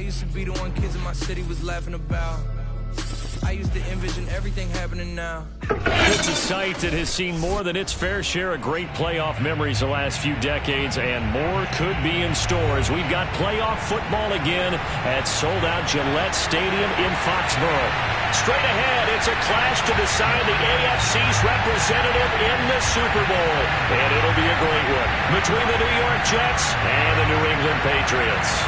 used to be the one kids in my city was laughing about. I used to envision everything happening now. It's a site that has seen more than its fair share of great playoff memories the last few decades, and more could be in store as we've got playoff football again at sold-out Gillette Stadium in Foxborough. Straight ahead, it's a clash to decide the AFC's representative in the Super Bowl, and it'll be a great one between the New York Jets and the New England Patriots.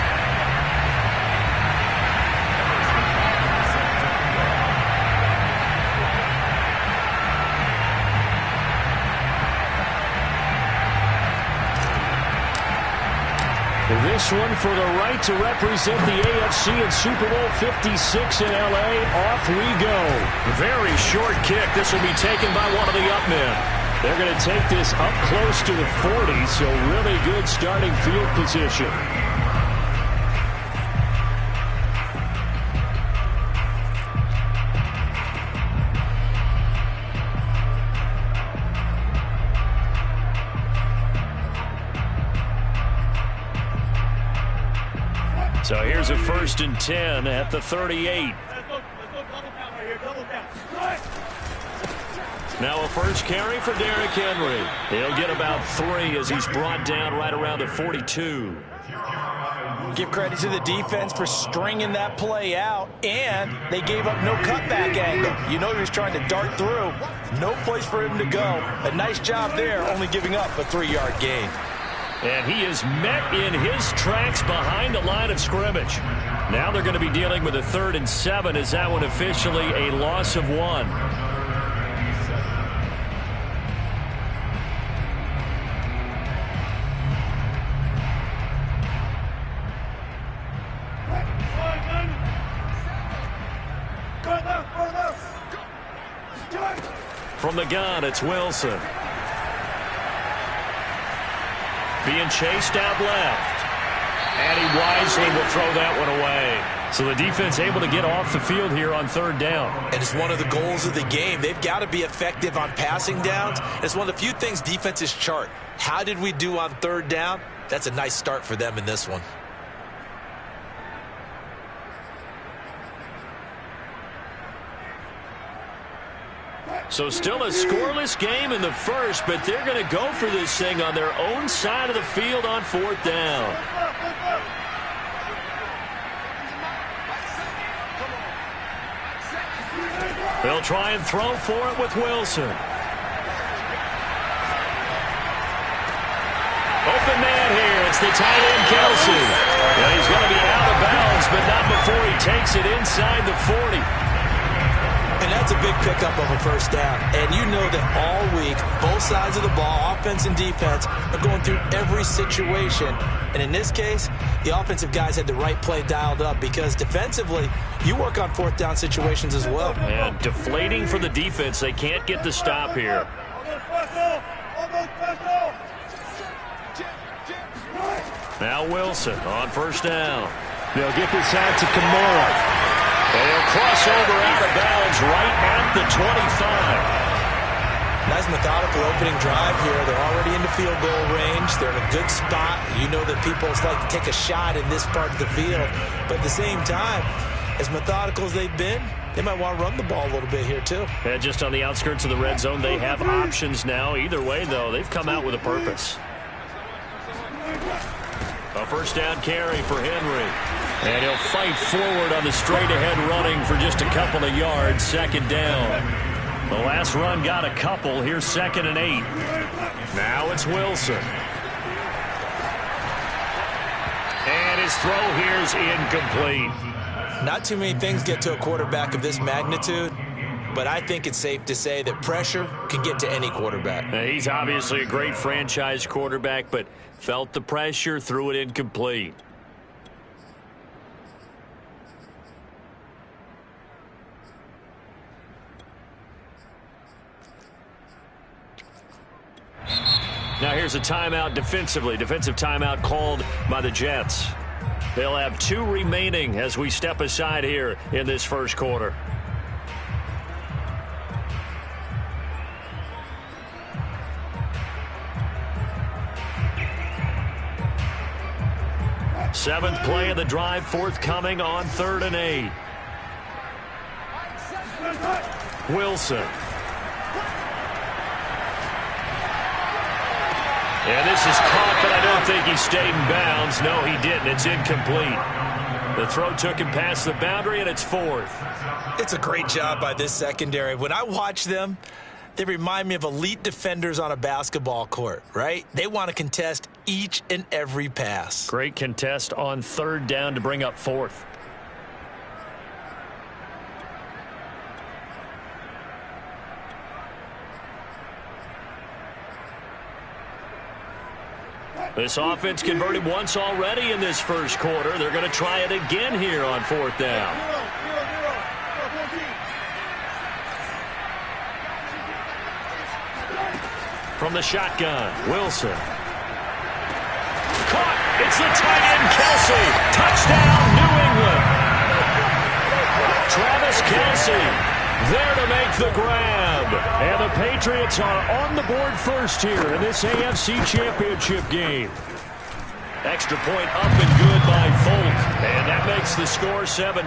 This one for the right to represent the AFC in Super Bowl 56 in L.A. Off we go. Very short kick. This will be taken by one of the up men. They're going to take this up close to the 40, so really good starting field position. So here's a 1st and 10 at the 38. Now a first carry for Derrick Henry. He'll get about 3 as he's brought down right around the 42. Give credit to the defense for stringing that play out, and they gave up no cutback angle. You know he was trying to dart through. No place for him to go. A nice job there, only giving up a 3-yard gain. And he is met in his tracks behind the line of scrimmage. Now they're going to be dealing with a 3rd and 7 as that one officially a loss of 1. From the gun, it's Wilson. Being chased out left. And he wisely will throw that one away. So the defense able to get off the field here on 3rd down. And it's one of the goals of the game. They've got to be effective on passing downs. It's one of the few things defenses chart. How did we do on 3rd down? That's a nice start for them in this one. So still a scoreless game in the first, but they're going to go for this thing on their own side of the field on 4th down. They'll try and throw for it with Wilson. Open man here. It's the tight end, Kelsey. And he's going to be out of bounds, but not before he takes it inside the 40. And that's a big pickup of a 1st down. And you know that all week, both sides of the ball, offense and defense, are going through every situation. And in this case, the offensive guys had the right play dialed up because defensively, you work on 4th down situations as well. And deflating for the defense. They can't get the stop here. Now Wilson on 1st down. They'll get this out to Kamara. They'll cross over out of bounds right at the 25. Nice methodical opening drive here. They're already in the field goal range. They're in a good spot. You know that people like to take a shot in this part of the field. But at the same time, as methodical as they've been, they might want to run the ball a little bit here too. And just on the outskirts of the red zone, they have options now. Either way, though, they've come out with a purpose. A 1st down carry for Henry. And he'll fight forward on the straight-ahead running for just a couple of yards. 2nd down. The last run got a couple. Here's 2nd and 8. Now it's Wilson. And his throw here is incomplete. Not too many things get to a quarterback of this magnitude, but I think it's safe to say that pressure can get to any quarterback. Now, he's obviously a great franchise quarterback, but felt the pressure, threw it incomplete. Now here's a timeout defensively. Defensive timeout called by the Jets. They'll have 2 remaining as we step aside here in this first quarter. 7th play of the drive forthcoming on 3rd and 8. Wilson. And this is caught, but I don't think he stayed in bounds. No, he didn't. It's incomplete. The throw took him past the boundary, and it's 4th. It's a great job by this secondary. When I watch them, they remind me of elite defenders on a basketball court, right? They want to contest each and every pass. Great contest on 3rd down to bring up 4th. This offense converted once already in this first quarter. They're going to try it again here on 4th down. From the shotgun, Wilson. Caught! It's the tight end, Kelce. Touchdown, New England. Travis Kelce there to make the grab. And the Patriots are on the board first here in this AFC Championship game. Extra point up and good by Folk. And that makes the score 7-0.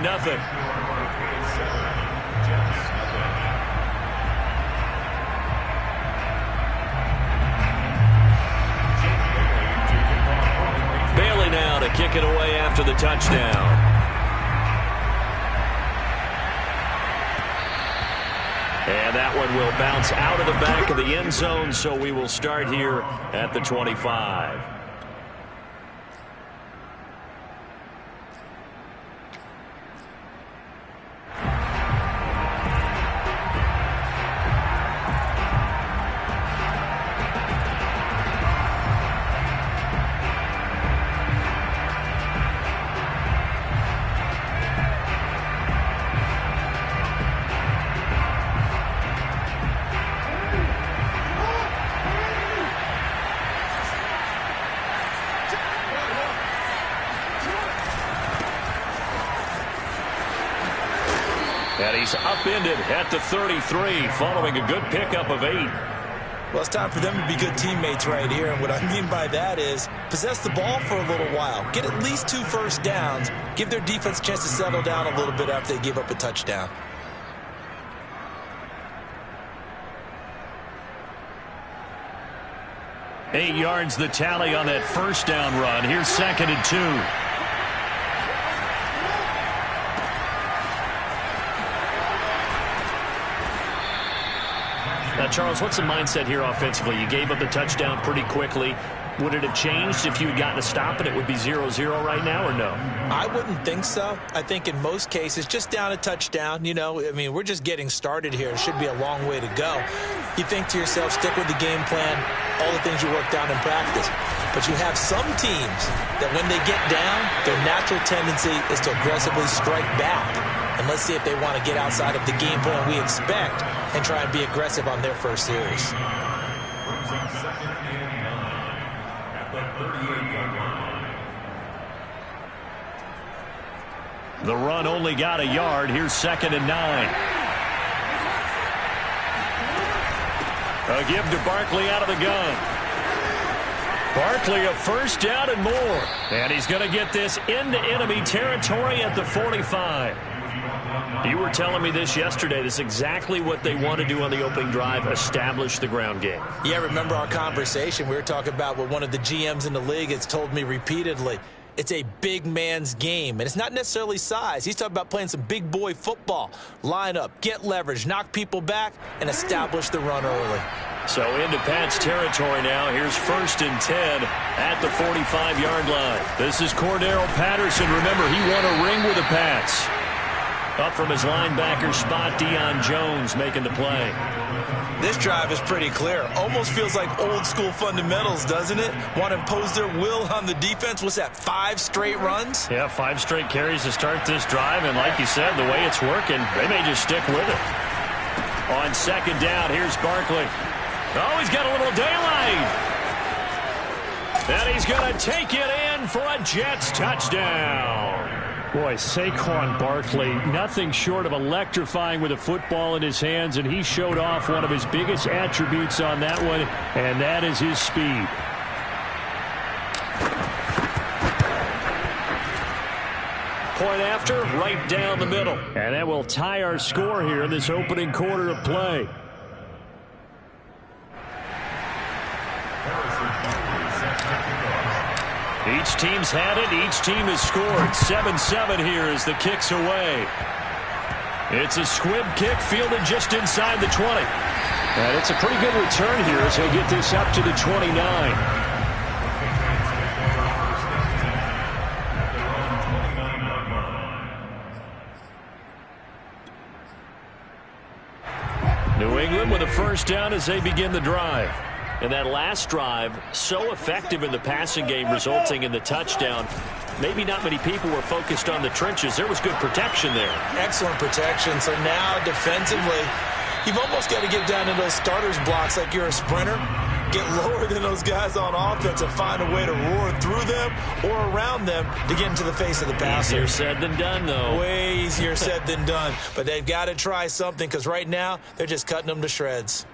Bailey now to kick it away after the touchdown. And that one will bounce out of the back of the end zone, so we will start here at the 25. And he's upended at the 33 following a good pickup of 8. Well, it's time for them to be good teammates right here. And what I mean by that is possess the ball for a little while. Get at least 2 first downs. Give their defense a chance to settle down a little bit after they give up a touchdown. Eight yards the tally on that first down run. Here's 2nd and 2. Now, Charles, what's the mindset here offensively? You gave up the touchdown pretty quickly. Would it have changed if you had gotten a stop and it would be 0-0 right now, or no? I wouldn't think so. I think in most cases, just down a touchdown, you know, I mean, we're just getting started here. It should be a long way to go. You think to yourself, stick with the game plan, all the things you worked out in practice. But you have some teams that when they get down, their natural tendency is to aggressively strike back. And let's see if they want to get outside of the game plan we expect and try and be aggressive on their first series. The run only got a yard. Here's 2nd and 9. A give to Barkley out of the gun. Barkley a first down and more. And he's going to get this into enemy territory at the 45. You were telling me this yesterday. This is exactly what they want to do on the opening drive, establish the ground game. Yeah, remember our conversation. We were talking about what one of the GMs in the league has told me repeatedly. It's a big man's game, and it's not necessarily size. He's talking about playing some big boy football. Line up, get leverage, knock people back, and establish the run early. So into Pat's territory now. Here's 1st and 10 at the 45-yard line. This is Cordero Patterson. Remember, he won a ring with the Pats. Up from his linebacker spot, Deion Jones making the play. This drive is pretty clear. Almost feels like old school fundamentals, doesn't it? Want to impose their will on the defense. What's that, 5 straight runs? Yeah, 5 straight carries to start this drive. And like you said, the way it's working, they may just stick with it. On 2nd down, here's Barkley. Oh, he's got a little daylight. And he's going to take it in for a Jets touchdown. Boy, Saquon Barkley, nothing short of electrifying with a football in his hands, and he showed off one of his biggest attributes on that one, and that is his speed. point after, right down the middle. And that will tie our score here in this opening quarter of play. Each team's had it. Each team has scored. 7-7 here as the kick's away. It's a squib kick fielded just inside the 20. And it's a pretty good return here as he'll get this up to the 29. New England with a first down as they begin the drive. And that last drive, so effective in the passing game, resulting in the touchdown. Maybe not many people were focused on the trenches. There was good protection there. Excellent protection. So now defensively, you've almost got to get down to those starters blocks like you're a sprinter. Get lower than those guys on offense and find a way to roar through them or around them to get into the face of the passer. Easier said than done, though. Way easier said than done. But they've got to try something because right now they're just cutting them to shreds.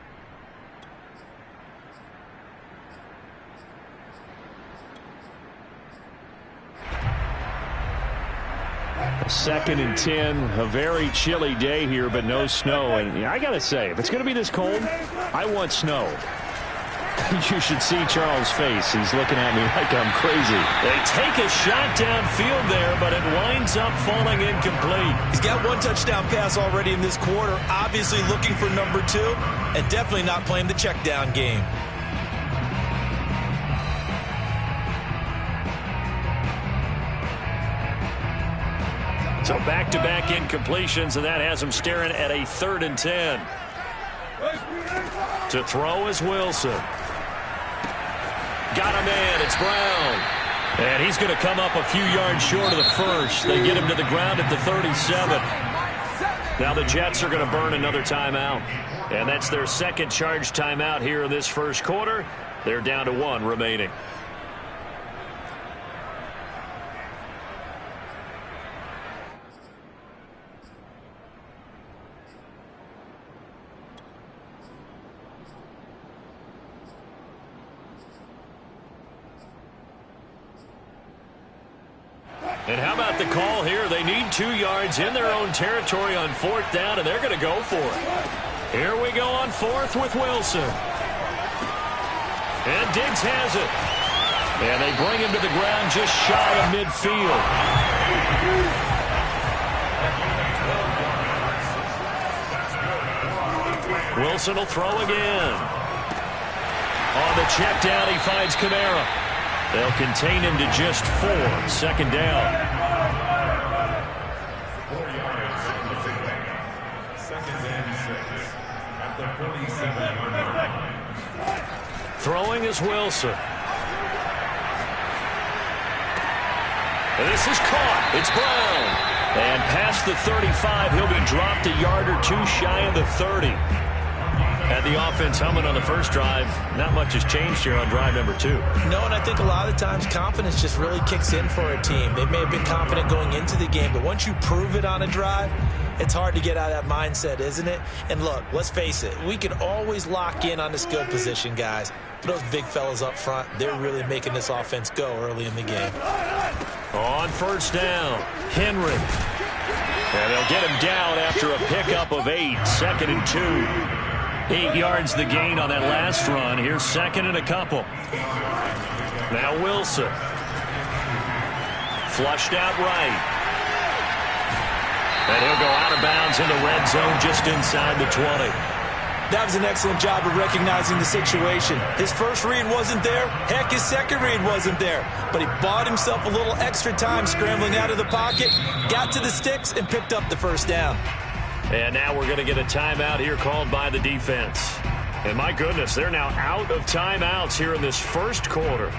Second and 10, a very chilly day here, but no snow. And I got to say, if it's going to be this cold, I want snow. You should see Charles' face. He's looking at me like I'm crazy. They take a shot downfield there, but it winds up falling incomplete. He's got one touchdown pass already in this quarter, obviously looking for number 2, and definitely not playing the check down game. So back-to-back incompletions, and that has him staring at a 3rd and 10. To throw is Wilson. Got a man. It's Brown. And he's going to come up a few yards short of the first. They get him to the ground at the 37. Now the Jets are going to burn another timeout. And that's their second charge timeout here in this first quarter. They're down to 1 remaining. And how about the call here? They need 2 yards in their own territory on 4th down, and they're going to go for it. Here we go on 4th with Wilson. And Diggs has it. And they bring him to the ground just shy of midfield. Wilson will throw again. On the check down, he finds Kamara. They'll contain him to just 4. 2nd down. 4 yards. 2nd and 6 at the 47-yard line. Throwing is Wilson. And this is caught. It's Brown. And past the 35, he'll be dropped a yard or 2 shy of the 30. Had the offense humming on the first drive. Not much has changed here on drive number 2. No, and I think a lot of times confidence just really kicks in for a team. They may have been confident going into the game, but once you prove it on a drive, it's hard to get out of that mindset, isn't it? And look, let's face it, we can always lock in on the skill position, guys. But those big fellas up front, they're really making this offense go early in the game. On 1st down, Henry. And they'll get him down after a pickup of 8. 2nd and 2. 8 yards the gain on that last run. Here's 2nd and a couple. Now Wilson. Flushed out right. And he'll go out of bounds in the red zone just inside the 20. That was an excellent job of recognizing the situation. His first read wasn't there. Heck, his second read wasn't there. But he bought himself a little extra time scrambling out of the pocket, got to the sticks, and picked up the 1st down. And now we're going to get a timeout here called by the defense. And my goodness, they're now out of timeouts here in this first quarter.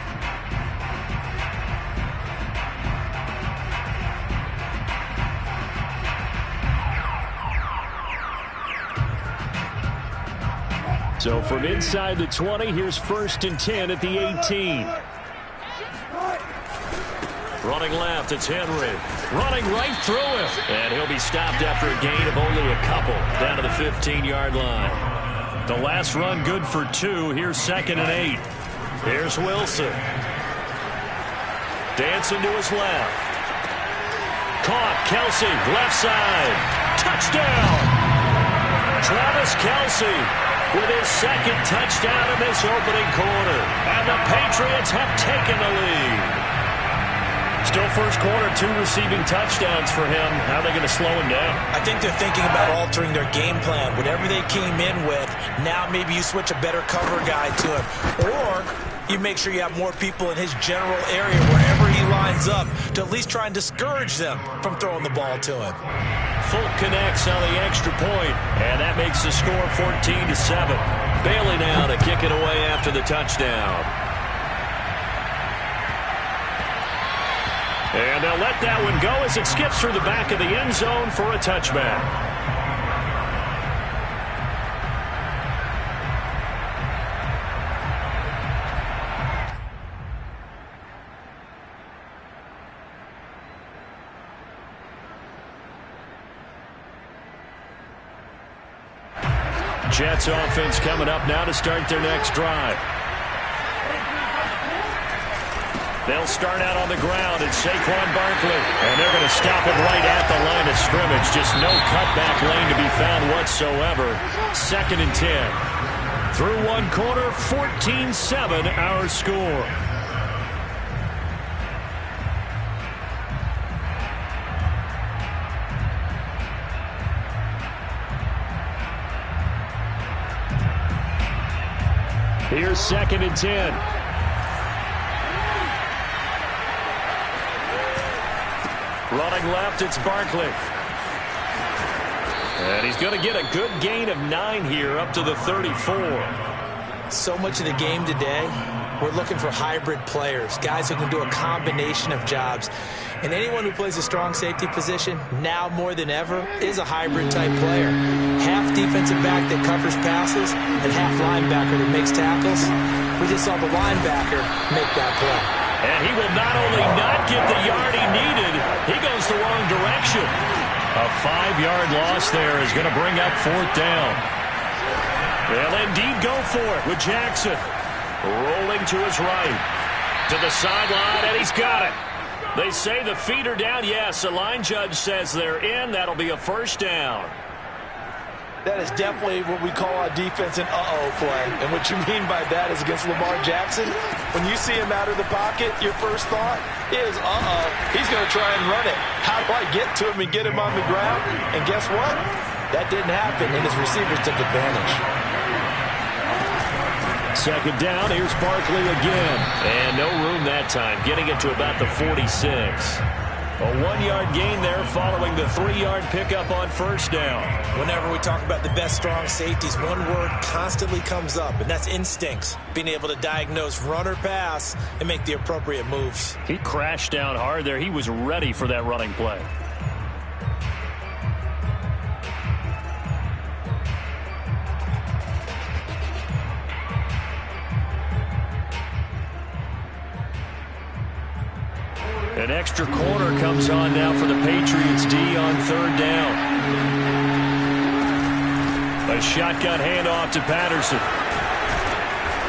So from inside the 20, here's 1st and 10 at the 18. Running left, it's Henry. Running right through him. And he'll be stopped after a gain of only a couple down to the 15-yard line. The last run good for 2. Here's 2nd and 8. Here's Wilson. Dancing to his left. caught. Kelce, left side. Touchdown! Travis Kelce with his second touchdown in this opening quarter. And the Patriots have taken the lead. Still first quarter, 2 receiving touchdowns for him. How are they going to slow him down? I think they're thinking about altering their game plan. Whatever they came in with, now maybe you switch a better cover guy to him. Or you make sure you have more people in his general area wherever he lines up to at least try and discourage them from throwing the ball to him. Folk connects on the extra point, and that makes the score 14-7. Bailey now to kick it away after the touchdown. And they'll let that one go as it skips through the back of the end zone for a touchback. Jets offense coming up now to start their next drive. They'll start out on the ground. It's Saquon Barkley. And they're going to stop him right at the line of scrimmage. Just no cutback lane to be found whatsoever. 2nd and 10. Through one quarter, 14-7 our score. Here's 2nd and 10. Running left, it's Barkley. And he's going to get a good gain of 9 here, up to the 34. So much of the game today, we're looking for hybrid players, guys who can do a combination of jobs. And anyone who plays a strong safety position, now more than ever, is a hybrid-type player. Half defensive back that covers passes and half linebacker that makes tackles. We just saw the linebacker make that play. And he will not only not get the yard he needed, he goes the wrong direction. A 5-yard loss there is going to bring up 4th down. They'll indeed go for it with Jackson. Rolling to his right. To the sideline, and he's got it. They say the feet are down. Yes, the line judge says they're in. That'll be a 1st down. That is definitely what we call a defense an uh-oh play. And what you mean by that is against Lamar Jackson, when you see him out of the pocket, your first thought is, uh-oh, he's going to try and run it. How do I get to him and get him on the ground? And guess what? That didn't happen, and his receivers took advantage. 2nd down, here's Barkley again. And no room that time, getting it to about the 46. A 1-yard gain there following the 3-yard pickup on 1st down. Whenever we talk about the best strong safeties, one word constantly comes up, and that's instincts. Being able to diagnose run or pass and make the appropriate moves. He crashed down hard there. He was ready for that running play. An extra corner comes on now for the Patriots D on 3rd down. A shotgun handoff to Patterson.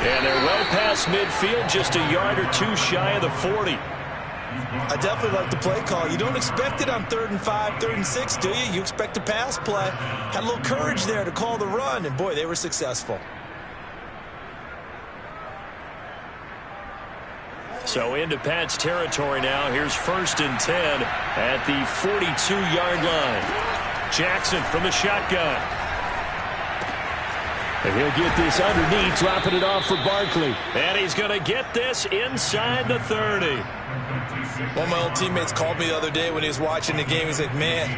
And they're well past midfield, just a yard or 2 shy of the 40. I definitely like the play call. You don't expect it on 3rd and 5, 3rd and 6, do you? You expect a pass play. Had a little courage there to call the run, and boy, they were successful. So into Pat's territory now. Here's 1st and 10 at the 42-yard line. Jackson from the shotgun. And he'll get this underneath, dropping it off for Barkley. And he's going to get this inside the 30. One of my old teammates called me the other day when he was watching the game. He's like, man,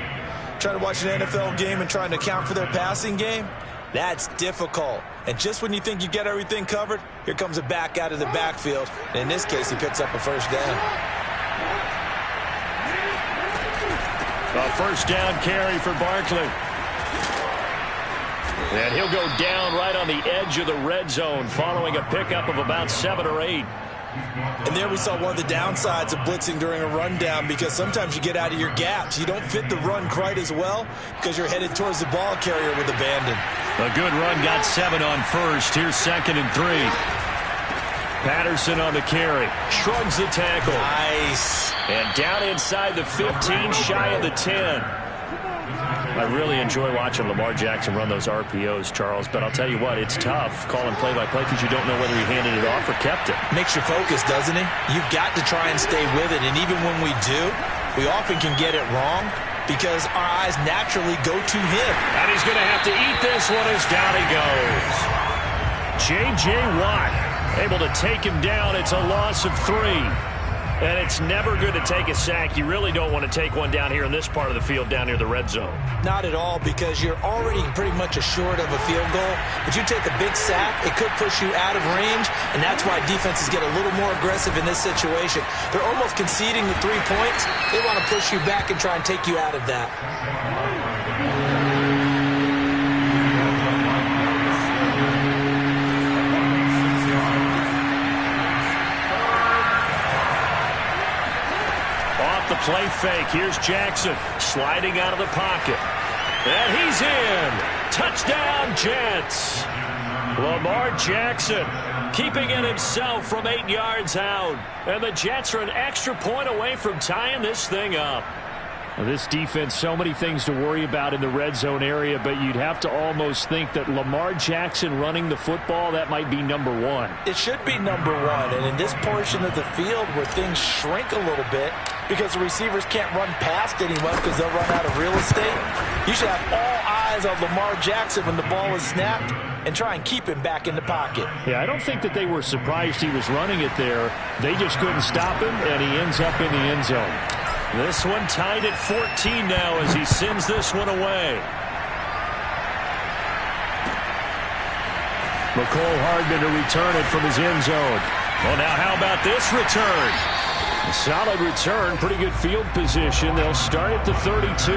trying to watch an NFL game and trying to account for their passing game? That's difficult. And just when you think you get everything covered, here comes a back out of the backfield. And in this case, he picks up a 1st down. A 1st down carry for Barkley. And he'll go down right on the edge of the red zone following a pickup of about 7 or 8. And there we saw one of the downsides of blitzing during a rundown, because sometimes you get out of your gaps. You don't fit the run quite as well because you're headed towards the ball carrier with abandon. A good run, got 7 on 1st. Here's 2nd and 3. Patterson on the carry. Shrugs the tackle. Nice. And down inside the 15, shy of the 10. I really enjoy watching Lamar Jackson run those RPOs, Charles, but I'll tell you what, it's tough calling play-by-play because you don't know whether he handed it off or kept it. Makes you focus, doesn't it? You've got to try and stay with it, and even when we do, we often can get it wrong because our eyes naturally go to him. And he's going to have to eat this one as down he goes. J.J. Watt able to take him down. It's a loss of 3. And it's never good to take a sack. You really don't want to take one down here in this part of the field down near the red zone. Not at all, because you're already pretty much assured of a field goal. But you take a big sack, it could push you out of range, and that's why defenses get a little more aggressive in this situation. They're almost conceding the 3 points. They want to push you back and try and take you out of that. The play fake. Here's Jackson sliding out of the pocket. And he's in. Touchdown, Jets. Lamar Jackson keeping it himself from 8 yards out. And the Jets are an extra point away from tying this thing up. This defense, so many things to worry about in the red zone area, but you'd have to almost think that Lamar Jackson running the football, that might be number 1. It should be number 1, and in this portion of the field where things shrink a little bit because the receivers can't run past anyone because they'll run out of real estate, you should have all eyes on Lamar Jackson when the ball is snapped and try and keep him back in the pocket. Yeah, I don't think that they were surprised he was running it there. They just couldn't stop him, and he ends up in the end zone. This one tied at 14 now as he sends this one away. McCole Hardman to return it from his end zone. Well, now how about this return? A solid return, pretty good field position. They'll start at the 32.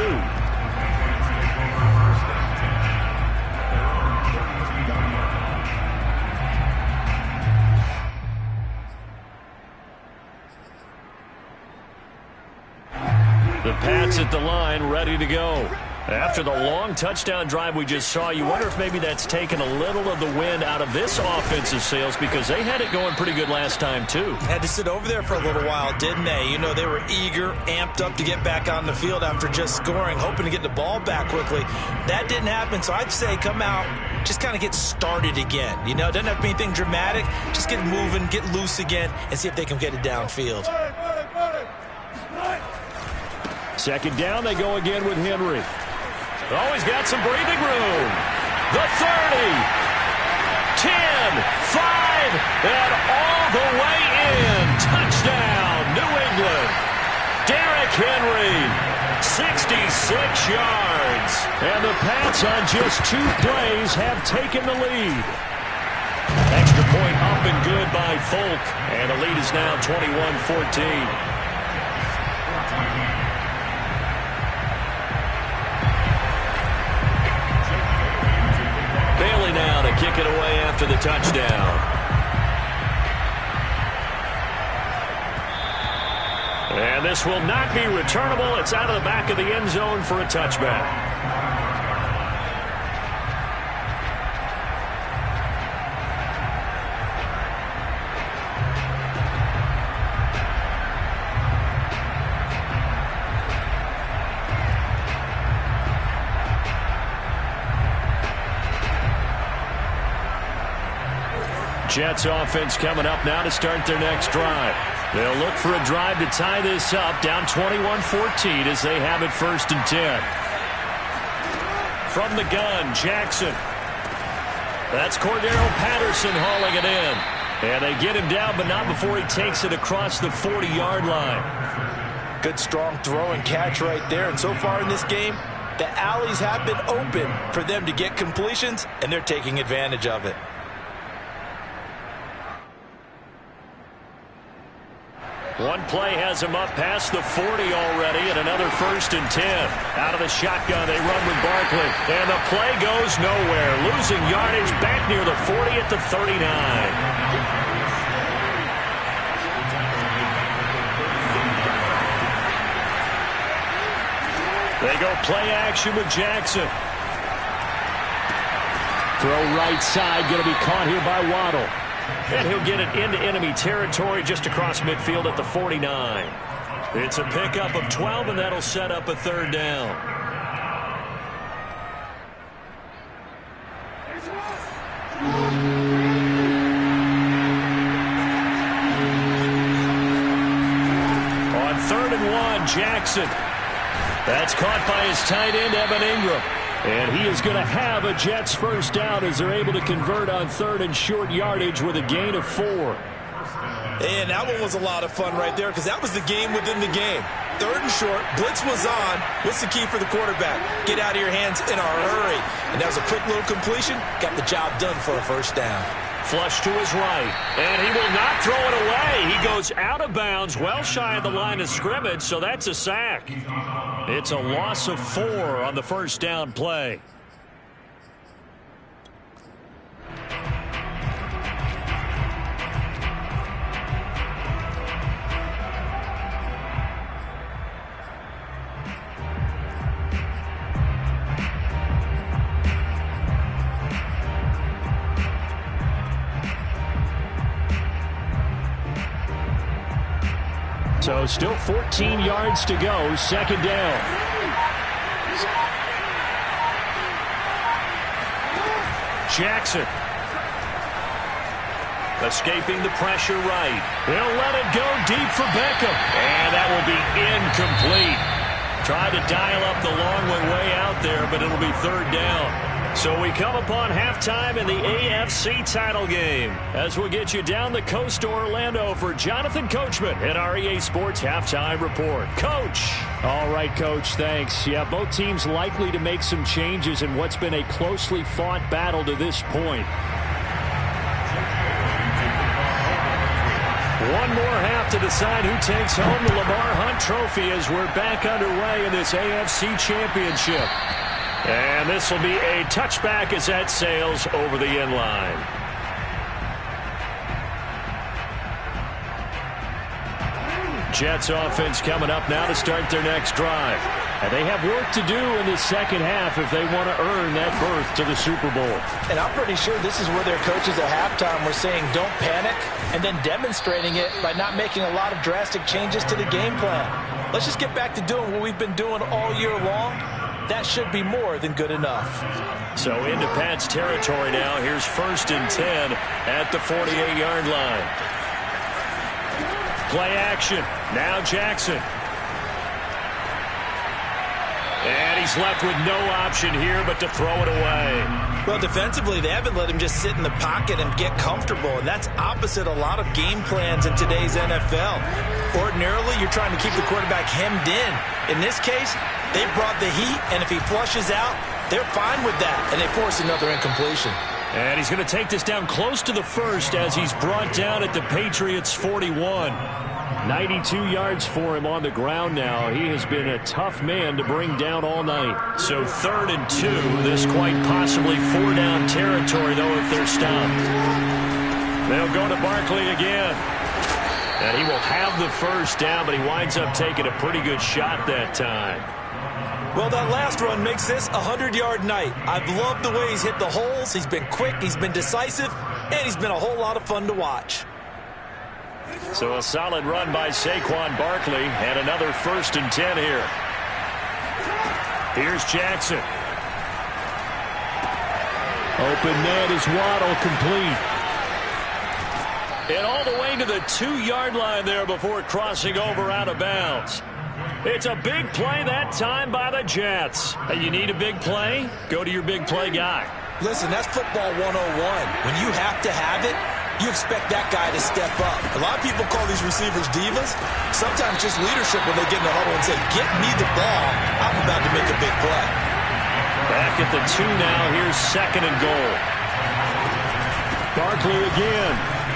The Pats at the line, ready to go. After the long touchdown drive we just saw, you wonder if maybe that's taken a little of the wind out of this offensive sails because they had it going pretty good last time, too. Had to sit over there for a little while, didn't they? You know, they were eager, amped up to get back on the field after just scoring, hoping to get the ball back quickly. That didn't happen, so I'd say come out, just kind of get started again. You know, it doesn't have to be anything dramatic. Just get moving, get loose again, and see if they can get it downfield. Second down, they go again with Henry. Oh, he's got some breathing room. The 30, 10, 5, and all the way in. Touchdown, New England. Derrick Henry, 66 yards. And the Pats on just 2 plays have taken the lead. Extra point up and good by Folk. And the lead is now 21-14. Bailey now to kick it away after the touchdown. And this will not be returnable. It's out of the back of the end zone for a touchback. Jets offense coming up now to start their next drive. They'll look for a drive to tie this up, down 21-14 as they have it 1st and 10. From the gun, Jackson. That's Cordero Patterson hauling it in. And they get him down, but not before he takes it across the 40-yard line. Good strong throw and catch right there. And so far in this game, the alleys have been open for them to get completions, and they're taking advantage of it. One play has him up past the 40 already, and another 1st and 10. Out of the shotgun, they run with Barkley. And the play goes nowhere. Losing yardage back near the 40 at the 39. They go play action with Jackson. Throw right side, going to be caught here by Waddle. And he'll get it into enemy territory just across midfield at the 49. It's a pickup of 12, and that'll set up a third down. On 3rd and 1, Jackson. That's caught by his tight end, Evan Ingram. And he is going to have a Jets first down as they're able to convert on 3rd and short yardage with a gain of 4. And that one was a lot of fun right there because that was the game within the game. 3rd and short, blitz was on. What's the key for the quarterback? Get out of your hands in a hurry. And that was a quick little completion. Got the job done for a first down. Flush to his right, and he will not throw it away. He goes out of bounds, well shy of the line of scrimmage, so that's a sack. It's a loss of 4 on the first down play. So still 14 yards to go, second down. Jackson. Escaping the pressure right. He'll let it go deep for Beckham. And that will be incomplete. Tried to dial up the long way out there, but it'll be third down. So we come upon halftime in the AFC title game as we'll get you down the coast to Orlando for Jonathan Coachman at our EA Sports Halftime Report. Coach. All right, Coach, thanks. Yeah, both teams likely to make some changes in what's been a closely fought battle to this point. One more half to decide who takes home the Lamar Hunt Trophy as we're back underway in this AFC Championship. And this will be a touchback as that sails over the end line. Jets offense coming up now to start their next drive. And they have work to do in the second half if they want to earn that berth to the Super Bowl. And I'm pretty sure this is where their coaches at halftime were saying don't panic and then demonstrating it by not making a lot of drastic changes to the game plan. Let's just get back to doing what we've been doing all year long. That should be more than good enough. So into Pat's territory now. Here's 1st and 10 at the 48-yard line. Play action. Now Jackson. And he's left with no option here but to throw it away. Well, defensively, they haven't let him just sit in the pocket and get comfortable, and that's opposite a lot of game plans in today's NFL. Ordinarily, you're trying to keep the quarterback hemmed in. In this case, they brought the heat, and if he flushes out, they're fine with that, and they force another incompletion. And he's going to take this down close to the first as he's brought down at the Patriots' 41. 92 yards for him on the ground now. He has been a tough man to bring down all night. So 3rd and 2. This quite possibly 4-down territory, though, if they're stopped. They'll go to Barkley again. And he will have the first down, but he winds up taking a pretty good shot that time. Well, that last run makes this a 100-yard night. I've loved the way he's hit the holes. He's been quick, he's been decisive, and he's been a whole lot of fun to watch. So a solid run by Saquon Barkley, and another 1st and 10 here. Here's Jackson. Open net is Waddle, complete. And all the way to the 2-yard line there before crossing over out of bounds. It's a big play that time by the Jets. You need a big play? Go to your big play guy. Listen, that's football 101. When you have to have it, you expect that guy to step up. A lot of people call these receivers divas. Sometimes just leadership when they get in the huddle and say, get me the ball. I'm about to make a big play. Back at the 2 now. Here's 2nd and goal. Barkley again.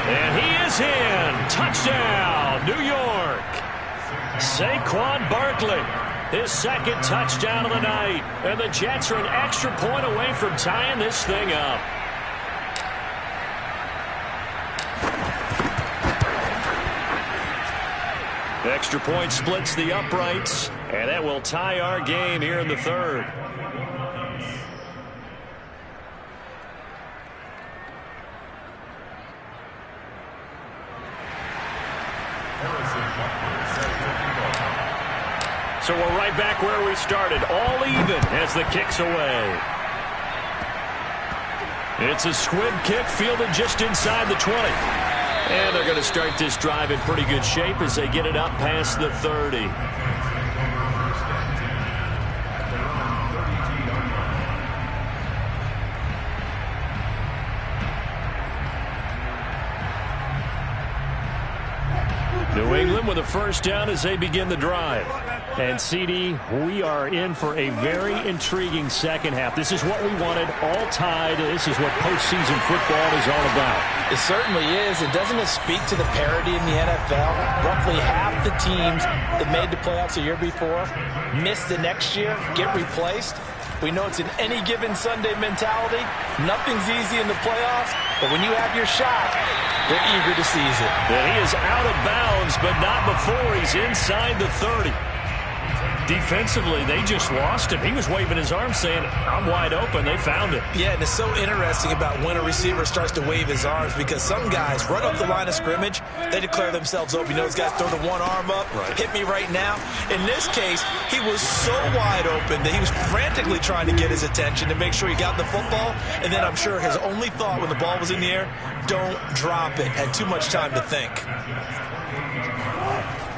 And he is in. Touchdown, New York. Saquon Barkley, his 2nd touchdown of the night. And the Jets are an extra point away from tying this thing up. Extra point splits the uprights, and that will tie our game here in the 3rd. So we're right back where we started, all even as the kick's away. It's a squib kick fielded just inside the 20. And they're going to start this drive in pretty good shape as they get it up past the 30. New England with a first down as they begin the drive. And, CD, we are in for a very intriguing second half. This is what we wanted, all tied. This is what postseason football is all about. It certainly is. And doesn't it speak to the parity in the NFL? Roughly half the teams that made the playoffs a year before miss the next year, get replaced. We know it's an any given Sunday mentality. Nothing's easy in the playoffs, but when you have your shot, they're eager to seize it. And he is out of bounds, but not before he's inside the 30. Defensively, they just lost him. He was waving his arms saying, I'm wide open. They found it. Yeah, and it's so interesting about when a receiver starts to wave his arms because some guys run up the line of scrimmage, they declare themselves open. You know, those guys throw the one arm up, hit me right now. In this case, he was so wide open that he was frantically trying to get his attention to make sure he got the football. And then I'm sure his only thought when the ball was in the air, don't drop it. Had too much time to think.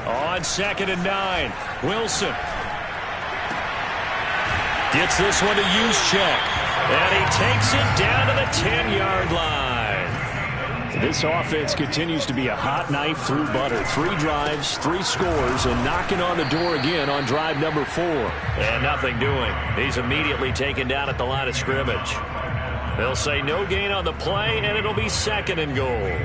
On 2nd and 9, Wilson gets this one to Juszczyk, and he takes it down to the 10-yard line. This offense continues to be a hot knife through butter. 3 drives, 3 scores, and knocking on the door again on drive number 4. And nothing doing. He's immediately taken down at the line of scrimmage. They'll say no gain on the play, and it'll be 2nd and goal.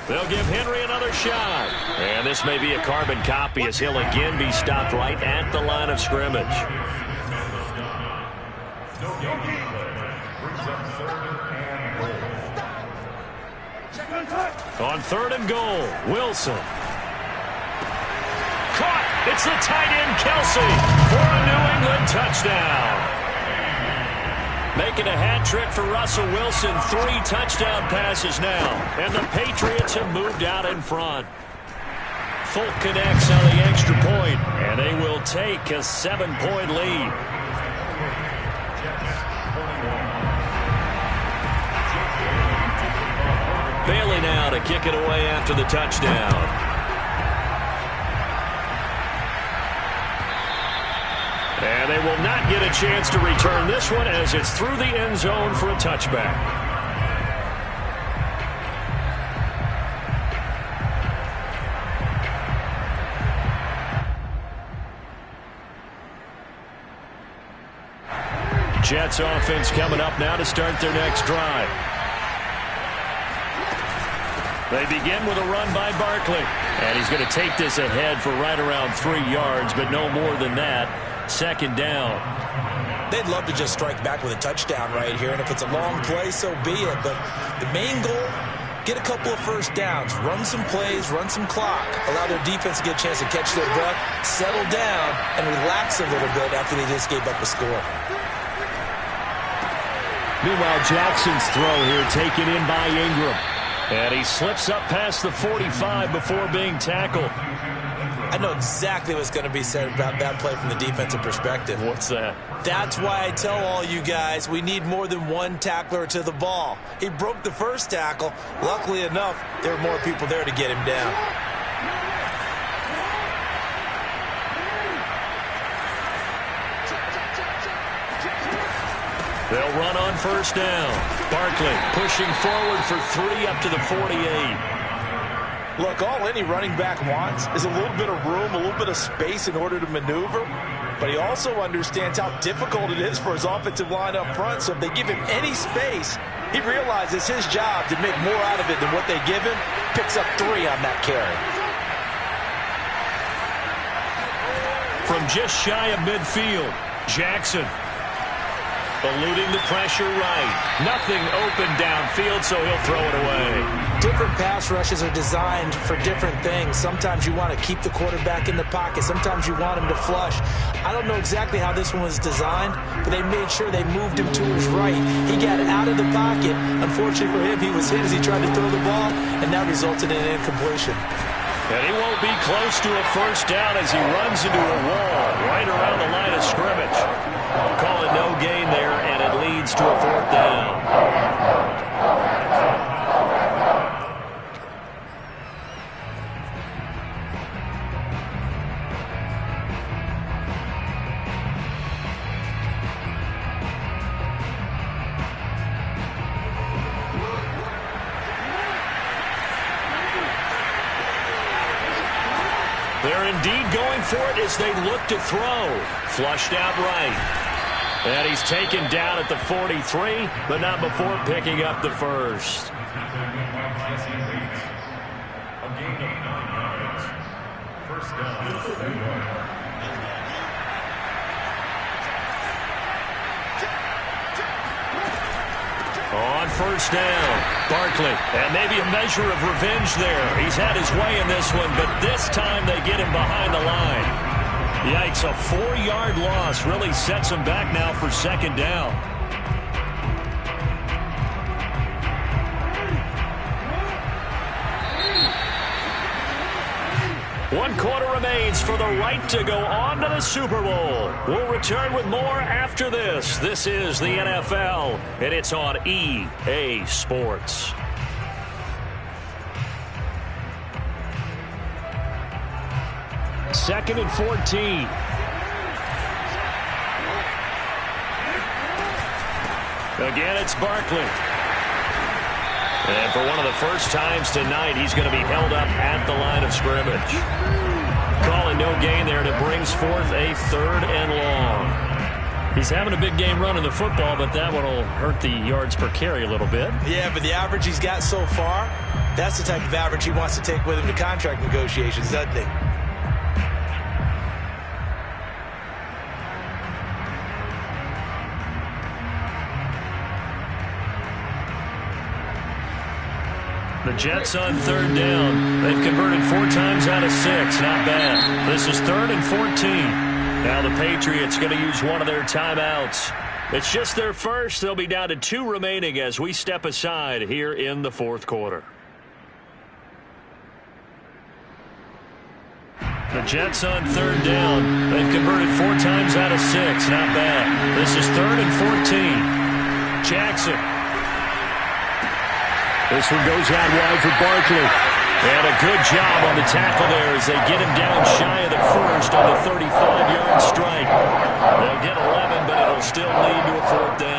They'll give Henry another shot. And this may be a carbon copy as he'll again be stopped right at the line of scrimmage. On 3rd and goal, Wilson. Caught! It's the tight end, Kelsey, for a New England touchdown. Making a hat trick for Russell Wilson. 3 touchdown passes now. And the Patriots have moved out in front. Folk connects on the extra point, and they will take a 7-point lead. Bailey now to kick it away after the touchdown. And they will not get a chance to return this one as it's through the end zone for a touchback. Jets offense coming up now to start their next drive. They begin with a run by Barkley. And he's going to take this ahead for right around 3 yards, but no more than that. 2nd down. They'd love to just strike back with a touchdown right here, and if it's a long play, so be it. But the main goal, get a couple of first downs, run some plays, run some clock, allow their defense to get a chance to catch their breath, settle down, and relax a little bit after they just gave up a score. Meanwhile, Jackson's throw here taken in by Ingram. And he slips up past the 45 before being tackled. I know exactly what's going to be said about that play from the defensive perspective. What's that? That's why I tell all you guys we need more than one tackler to the ball. He broke the first tackle. Luckily enough, there were more people there to get him down. They'll run on first down. Barkley pushing forward for 3 up to the 48. Look, all any running back wants is a little bit of room, a little bit of space in order to maneuver. But he also understands how difficult it is for his offensive line up front. So if they give him any space, he realizes his job to make more out of it than what they give him. Picks up 3 on that carry. From just shy of midfield, Jackson. Eluding the pressure right. Nothing open downfield, so he'll throw it away. Different pass rushes are designed for different things. Sometimes you want to keep the quarterback in the pocket. Sometimes you want him to flush. I don't know exactly how this one was designed, but they made sure they moved him to his right. He got out of the pocket. Unfortunately for him, he was hit as he tried to throw the ball, and that resulted in an incompletion. And he won't be close to a first down as he runs into a wall right around the line of scrimmage. Call it no gain there, and it leads to a fourth down. They're indeed going for it as they look to throw. Flushed out right. And he's taken down at the 43, but not before picking up the first. A gain of 9 yards. First down, New York. On first down, Barkley. And maybe a measure of revenge there. He's had his way in this one, but this time they get him behind the line. Yikes, a 4-yard loss really sets him back now for second down. One quarter remains for the right to go on to the Super Bowl. We'll return with more after this. This is the NFL, and it's on EA Sports. Second and 14. Again, it's Barkley. And for one of the first times tonight, he's going to be held up at the line of scrimmage. Calling no gain there, and it brings forth a third and long. He's having a big game running the football, but that one will hurt the yards per carry a little bit. Yeah, but the average he's got so far, that's the type of average he wants to take with him to contract negotiations, doesn't he? The Jets on third down. They've converted 4 times out of 6. Not bad. This is third and 14. Now the Patriots going to use one of their timeouts. It's just their first. They'll be down to 2 remaining as we step aside here in the fourth quarter. The Jets on third down. They've converted 4 times out of 6. Not bad. This is third and 14. Jackson. This one goes out wide for Barkley. And a good job on the tackle there as they get him down shy of the first on the 35-yard strike. They'll get 11, but it'll still lead to a fourth down.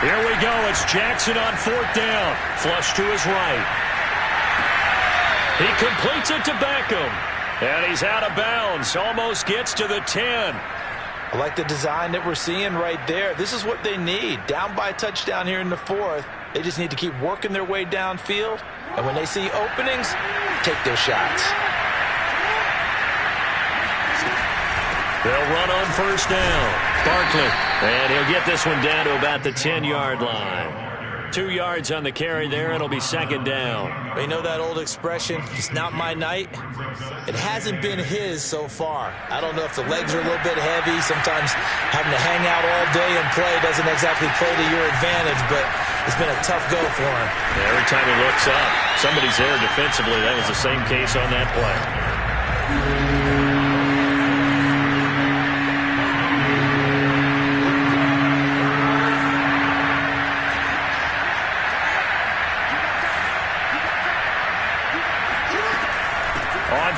Here we go. It's Jackson on fourth down. Flush to his right. He completes it to Beckham. And he's out of bounds. Almost gets to the 10. I like the design that we're seeing right there. This is what they need. Down by a touchdown here in the fourth. They just need to keep working their way downfield. And when they see openings, take their shots. They'll run on first down. Barkley. And he'll get this one down to about the 10-yard line. 2 yards on the carry there. It'll be second down. They know that old expression, it's not my night. It hasn't been his so far. I don't know if the legs are a little bit heavy. Sometimes having to hang out all day and play doesn't exactly play to your advantage, but it's been a tough go for him. Every time he looks up, somebody's there defensively. That was the same case on that play.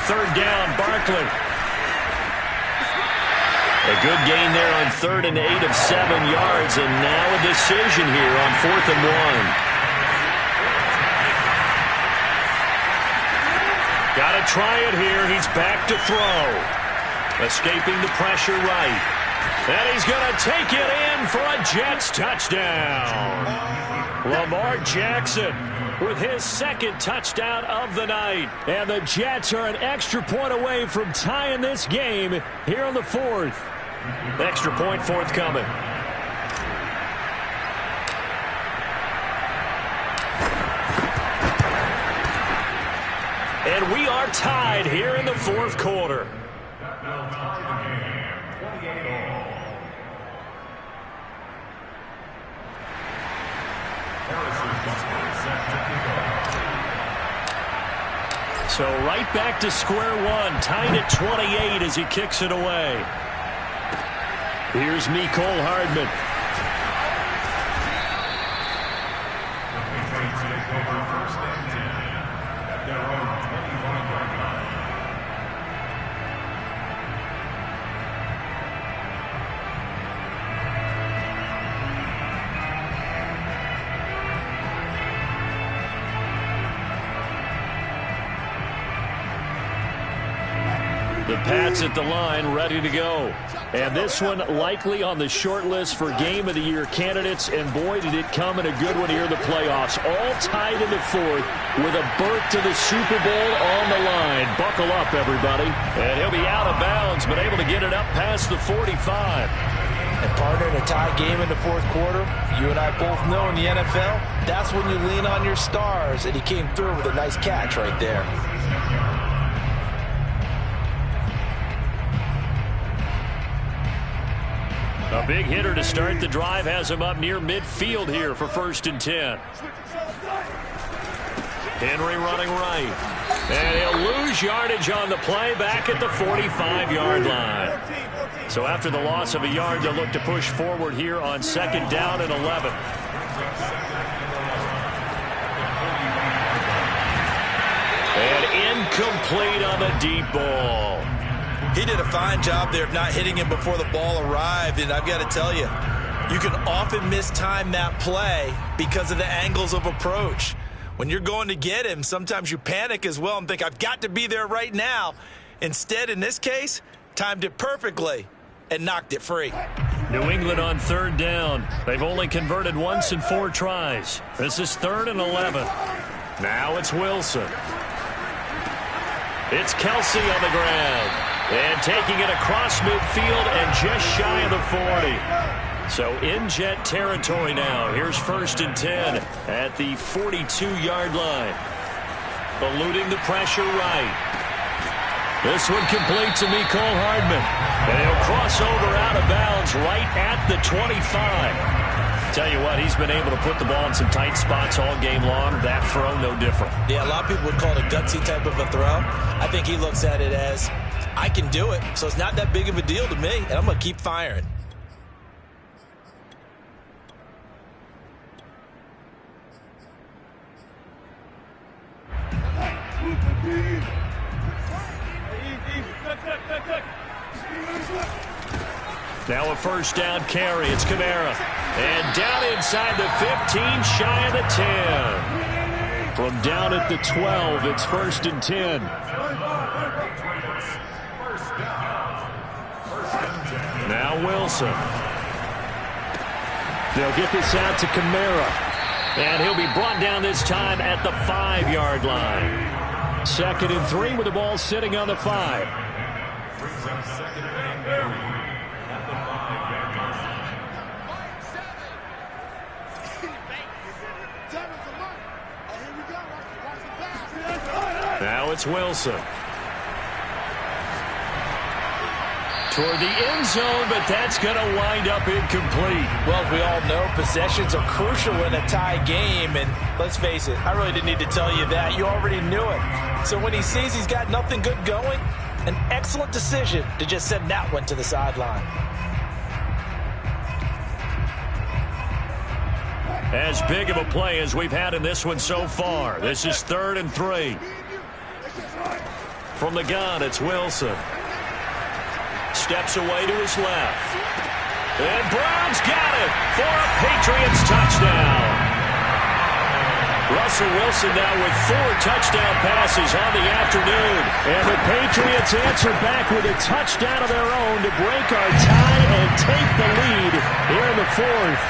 Third down, Barkley. A good gain there on 3rd and 8 of 7 yards, and now a decision here on 4th and 1. Got to try it here. He's back to throw. Escaping the pressure right. And he's going to take it in for a Jets touchdown. Lamar Jackson with his second touchdown of the night. And the Jets are an extra point away from tying this game here in the fourth. Extra point forthcoming. And we are tied here in the fourth quarter. That will tie the game, 28-all. Harrison Butker set to kick off. So right back to square one, tied at 28 as he kicks it away. Here's Mecole Hardman. The Patriots take over first and 10 at their own 25-yard line. The Pats at the line, ready to go. And this one likely on the short list for Game of the Year candidates. And boy, did it come in a good one here in the playoffs. All tied in the fourth with a berth to the Super Bowl on the line. Buckle up, everybody. And he'll be out of bounds, but able to get it up past the 45. And partner, in a tie game in the fourth quarter, you and I both know in the NFL, that's when you lean on your stars. And he came through with a nice catch right there. A big hitter to start the drive has him up near midfield here for 1st and 10. Henry running right. And he'll lose yardage on the play back at the 45-yard line. So after the loss of a yard, they'll look to push forward here on 2nd down and 11. And incomplete on the deep ball. He did a fine job there of not hitting him before the ball arrived, and I've got to tell you, you can often mistime that play because of the angles of approach. When you're going to get him, sometimes you panic as well and think, I've got to be there right now. Instead, in this case, timed it perfectly and knocked it free. New England on 3rd down. They've only converted once in 4 tries. This is 3rd and 11. Now it's Wilson. It's Kelsey on the ground. And taking it across midfield and just shy of the 40. So in Jet territory now. Here's 1st and 10 at the 42-yard line. Eluding the pressure right. This one complete to Mecole Hardman. And he'll cross over out of bounds right at the 25. Tell you what, he's been able to put the ball in some tight spots all game long. That throw, no different. Yeah, a lot of people would call it a gutsy type of a throw. I think he looks at it as, I can do it, so it's not that big of a deal to me, and I'm going to keep firing. Now a 1st down carry. It's Kamara. And down inside the 15, shy of the 10. From down at the 12, it's 1st and 10. Now Wilson. They'll get this out to Kamara. And he'll be brought down this time at the 5-yard line. 2nd and 3 with the ball sitting on the 5. Brings up 2nd and 3 at the 5-yard line. Now it's Wilson. Toward the end zone, but that's going to wind up incomplete. Well, as we all know, possessions are crucial in a tie game, and let's face it, I really didn't need to tell you that. You already knew it. So when he sees he's got nothing good going, an excellent decision to just send that one to the sideline. As big of a play as we've had in this one so far. This is 3rd and 3. From the gun, it's Wilson. Steps away to his left. And Brown's got it for a Patriots touchdown. Russell Wilson now with 4 touchdown passes on the afternoon. And the Patriots answer back with a touchdown of their own to break our tie and take the lead here in the 4th.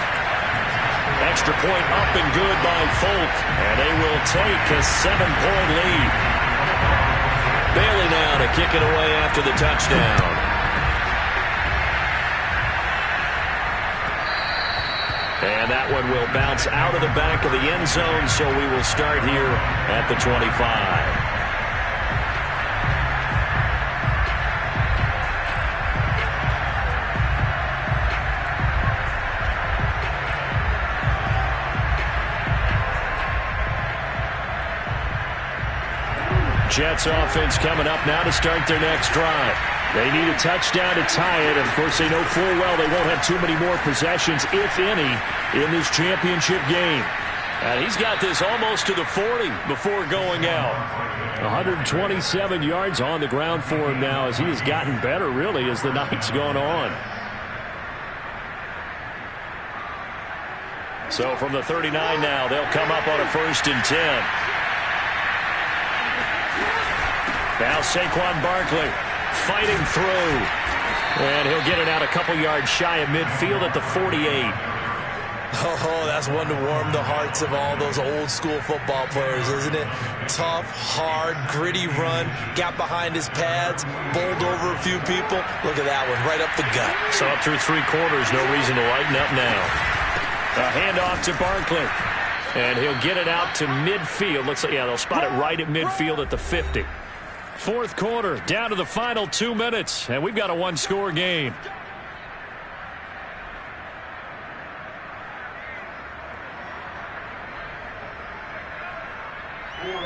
Extra point up and good by Folk. And they will take a 7-point lead. Bailey now to kick it away after the touchdown. And that one will bounce out of the back of the end zone, so we will start here at the 25. Jets offense coming up now to start their next drive. They need a touchdown to tie it. Of course, they know full well they won't have too many more possessions, if any, in this championship game. And he's got this almost to the 40 before going out. 127 yards on the ground for him now as he has gotten better, really, as the night's gone on. So from the 39 now, they'll come up on a 1st and 10. Now Saquon Barkley fighting through. And he'll get it out a couple yards shy of midfield at the 48. Oh, that's one to warm the hearts of all those old school football players, isn't it? Tough, hard, gritty run. Got behind his pads, bowled over a few people. Look at that one, right up the gut. So up through 3 quarters, no reason to lighten up now. A handoff to Barkley. And he'll get it out to midfield. Looks like, yeah, they'll spot it right at midfield at the 50. 4th quarter, down to the final 2 minutes, and we've got a 1-score game.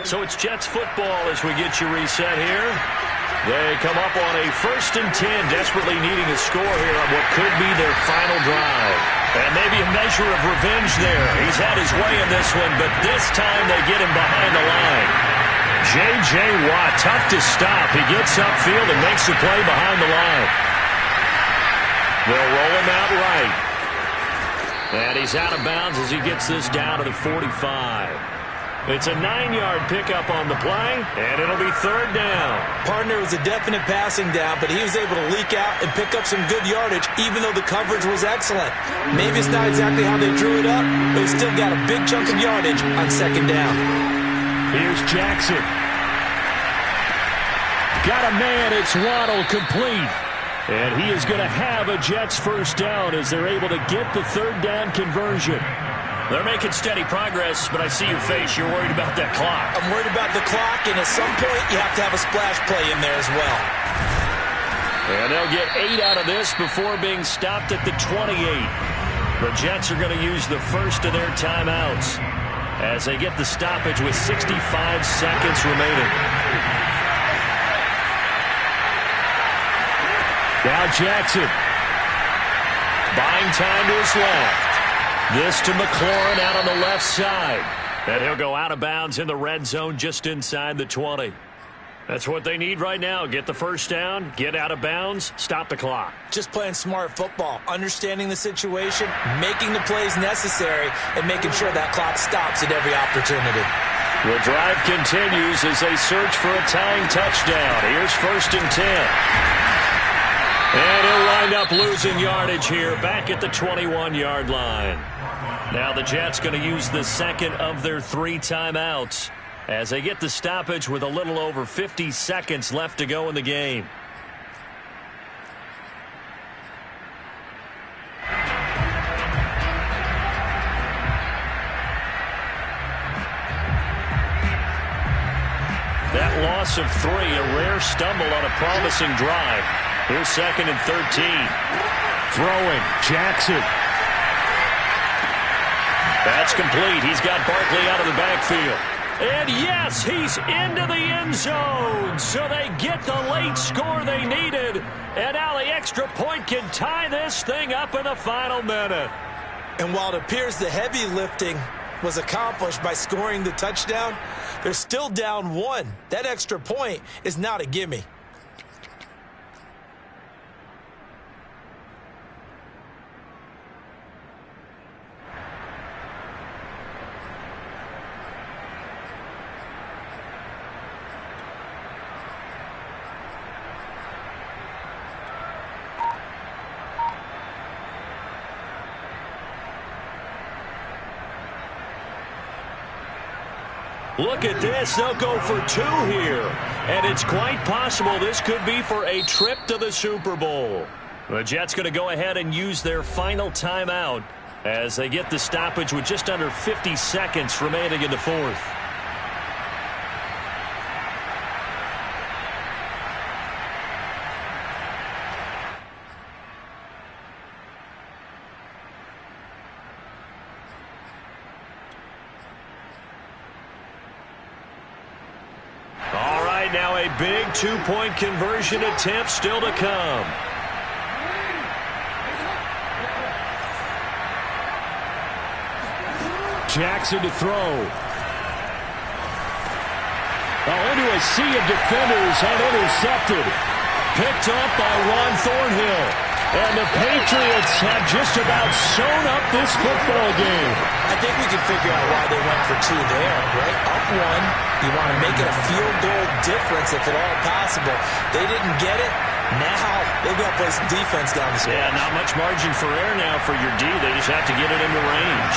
So it's Jets football as we get you reset here. They come up on a 1st and 10, desperately needing a score here on what could be their final drive. And maybe a measure of revenge there. He's had his way in this one, but this time they get him behind the line. J.J. Watt, tough to stop. He gets upfield and makes the play behind the line. They'll roll him out right. And he's out of bounds as he gets this down to the 45. It's a 9-yard pickup on the play, and it'll be 3rd down. Partner was a definite passing down, but he was able to leak out and pick up some good yardage, even though the coverage was excellent. Maybe it's not exactly how they drew it up, but he still got a big chunk of yardage on 2nd down. Here's Jackson. Got a man, it's Waddle, complete. And he is going to have a Jets 1st down as they're able to get the 3rd down conversion. They're making steady progress, but I see your face. You're worried about that clock. I'm worried about the clock, and at some point you have to have a splash play in there as well. And they'll get 8 out of this before being stopped at the 28. The Jets are going to use the first of their timeouts as they get the stoppage with 65 seconds remaining. Now Jackson. Buying time to his left. This to McLaurin out on the left side. And he'll go out of bounds in the red zone just inside the 20. That's what they need right now. Get the 1st down, get out of bounds, stop the clock. Just playing smart football, understanding the situation, making the plays necessary, and making sure that clock stops at every opportunity. The drive continues as they search for a tying touchdown. Here's 1st and 10. And he'll wind up losing yardage here back at the 21-yard line. Now the Jets going to use the 2nd of their 3 timeouts as they get the stoppage with a little over 50 seconds left to go in the game. That loss of 3, a rare stumble on a promising drive. Here's 2nd and 13. Throwing, Jackson. That's complete. He's got Barkley out of the backfield. And yes, he's into the end zone. So they get the late score they needed. And now the extra point can tie this thing up in the final minute. And while it appears the heavy lifting was accomplished by scoring the touchdown, they're still down 1. That extra point is not a gimme. Look at this. They'll go for 2 here. And it's quite possible this could be for a trip to the Super Bowl. The Jets going to go ahead and use their final timeout as they get the stoppage with just under 50 seconds remaining in the fourth. All right, now a big 2-point conversion attempt still to come. Jackson to throw. Into a sea of defenders and intercepted. Picked up by Juan Thornhill. And the Patriots have just about sewn up this football game. I think we can figure out why they went for 2 there, right? Up 1, you want to make it a field goal difference if at all possible. They didn't get it. Now they've got to play some defense down the stretch. Yeah, not much margin for error now for your D. They just have to get it into range.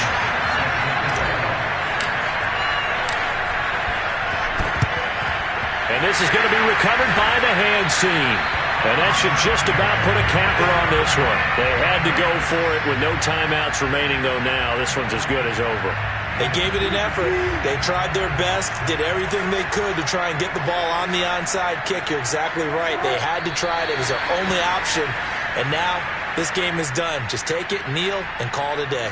And this is going to be recovered by the hands team. And that should just about put a capper on this one. They had to go for it with no timeouts remaining, though, now. This one's as good as over. They gave it an effort. They tried their best, did everything they could to try and get the ball on the onside kick. You're exactly right. They had to try it. It was their only option. And now this game is done. Just take it, kneel, and call it a day.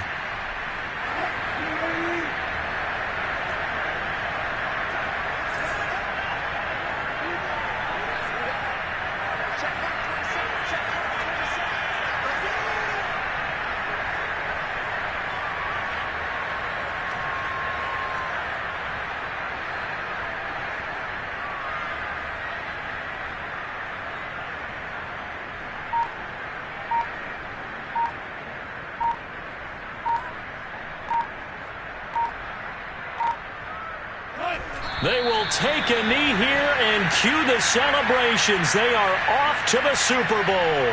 They will take a knee here and cue the celebrations. They are off to the Super Bowl.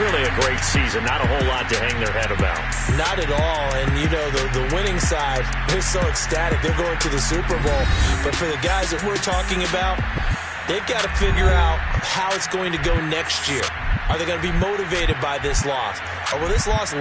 Really a great season. Not a whole lot to hang their head about. Not at all. And, you know, the winning side, they're so ecstatic. They're going to the Super Bowl. But for the guys that we're talking about, they've got to figure out how it's going to go next year. Are they going to be motivated by this loss? Or will this loss